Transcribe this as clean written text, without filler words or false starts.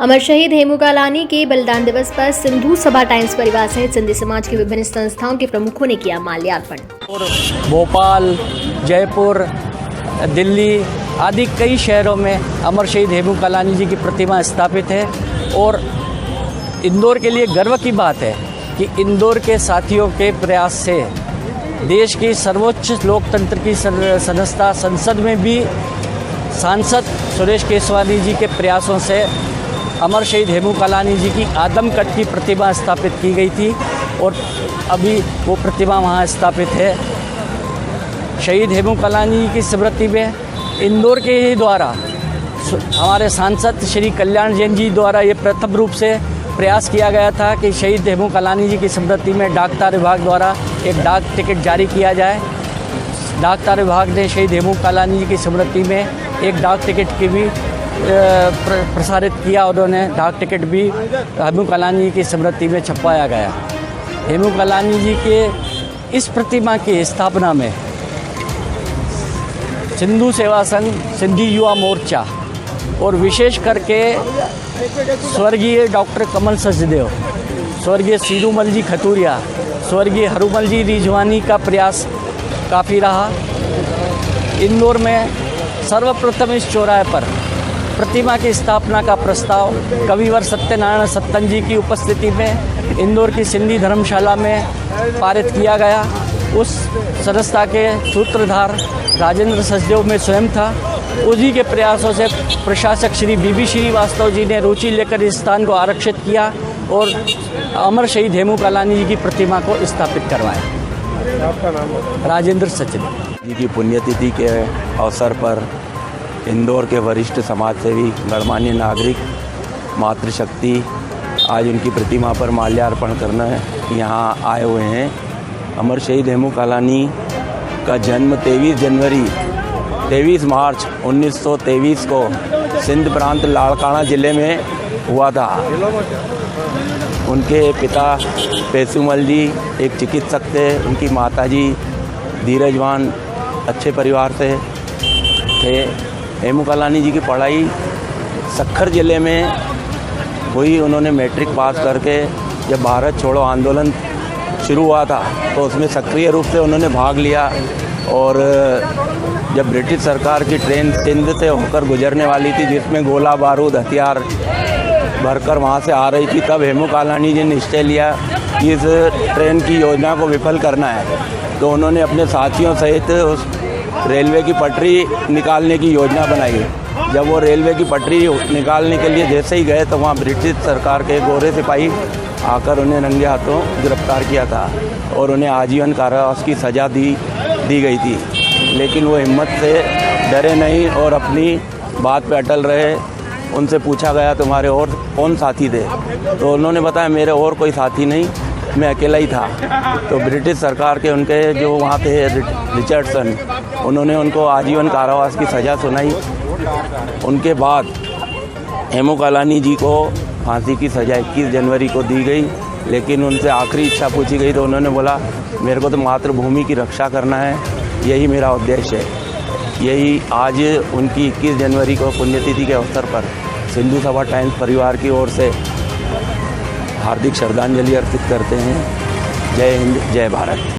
अमर शहीद हेमू कालानी के बलिदान दिवस पर सिंधु सभा टाइम्स परिवार सहित सिंधी समाज की विभिन्न संस्थाओं के प्रमुखों ने किया माल्यार्पण। भोपाल, जयपुर, दिल्ली आदि कई शहरों में अमर शहीद हेमू कालानी जी की प्रतिमा स्थापित है और इंदौर के लिए गर्व की बात है कि इंदौर के साथियों के प्रयास से देश की सर्वोच्च लोकतंत्र की संस्था संसद में भी सांसद सुरेश केसवानी जी के प्रयासों से अमर शहीद हेमू कालानी जी की आदमकद की प्रतिमा स्थापित की गई थी और अभी वो प्रतिमा वहाँ स्थापित है। शहीद हेमू कालानी जी की स्मृति में इंदौर के ही द्वारा हमारे सांसद श्री कल्याण जैन जी द्वारा ये प्रथम रूप से प्रयास किया गया था कि शहीद हेमू कालानी जी की स्मृति में डाक तार विभाग द्वारा एक डाक टिकट जारी किया जाए। डाक तार विभाग ने शहीद हेमू कालानी जी की स्मृति में एक डाक टिकट की भी प्रसारित किया। उन्होंने डाक टिकट भी हेमू कालानी जी की स्मृति में छपवाया गया। हेमू कालानी जी के इस प्रतिमा की स्थापना में सिंधु सेवा संघ, सिंधी युवा मोर्चा और विशेष करके स्वर्गीय डॉक्टर कमल सचदेव, स्वर्गीय सीरूमल जी खतूरिया, स्वर्गीय हरुमल जी रिजवानी का प्रयास काफ़ी रहा। इंदौर में सर्वप्रथम इस चौराहे पर प्रतिमा की स्थापना का प्रस्ताव कविवर सत्यनारायण सत्तन जी की उपस्थिति में इंदौर की सिंधी धर्मशाला में पारित किया गया। उस संस्था के सूत्रधार राजेंद्र सचदेव में स्वयं था। उसी के प्रयासों से प्रशासक श्री बीबी श्रीवास्तव जी ने रुचि लेकर इस स्थान को आरक्षित किया और अमर शहीद हेमू कालानी जी की प्रतिमा को स्थापित करवाया। आपका नाम? राजेंद्र सचदेव जी की पुण्यतिथि के अवसर पर इंदौर के वरिष्ठ समाजसेवी, गणमान्य नागरिक, मातृशक्ति आज उनकी प्रतिमा पर माल्यार्पण करने यहाँ आए हुए हैं। अमर शहीद हेमू कालानी का जन्म 23 मार्च 1923 को सिंध प्रांत लाड़काना ज़िले में हुआ था। उनके पिता पेसूमल जी एक चिकित्सक थे। उनकी माताजी धीरजवान अच्छे परिवार से थे। हेमू कालानी जी की पढ़ाई सक्खर ज़िले में हुई। उन्होंने मैट्रिक पास करके जब भारत छोड़ो आंदोलन शुरू हुआ था तो उसमें सक्रिय रूप से उन्होंने भाग लिया और जब ब्रिटिश सरकार की ट्रेन सिंध से होकर गुजरने वाली थी जिसमें गोला बारूद हथियार भरकर वहाँ से आ रही थी, तब हेमू कालानी जी ने निश्चय लिया कि इस ट्रेन की योजना को विफल करना है। तो उन्होंने अपने साथियों सहित उस रेलवे की पटरी निकालने की योजना बनाई। जब वो रेलवे की पटरी निकालने के लिए जैसे ही गए तो वहाँ ब्रिटिश सरकार के गोरे सिपाही आकर उन्हें नंगे हाथों गिरफ्तार किया था और उन्हें आजीवन कारावास की सज़ा दी गई थी। लेकिन वो हिम्मत से डरे नहीं और अपनी बात पे अटल रहे। उनसे पूछा गया तुम्हारे और कौन साथी थे, तो उन्होंने बताया मेरे और कोई साथी नहीं, मैं अकेला ही था। तो ब्रिटिश सरकार के उनके जो वहाँ थे रिचर्डसन, उन्होंने उनको आजीवन कारावास की सज़ा सुनाई। उनके बाद हेमू कालानी जी को फांसी की सज़ा 21 जनवरी को दी गई। लेकिन उनसे आखिरी इच्छा पूछी गई तो उन्होंने बोला मेरे को तो मातृभूमि की रक्षा करना है, यही मेरा उद्देश्य है। यही आज उनकी 21 जनवरी को पुण्यतिथि के अवसर पर सिंधु सभा टाइम्स परिवार की ओर से हार्दिक श्रद्धांजलि अर्पित करते हैं। जय हिंद, जय भारत।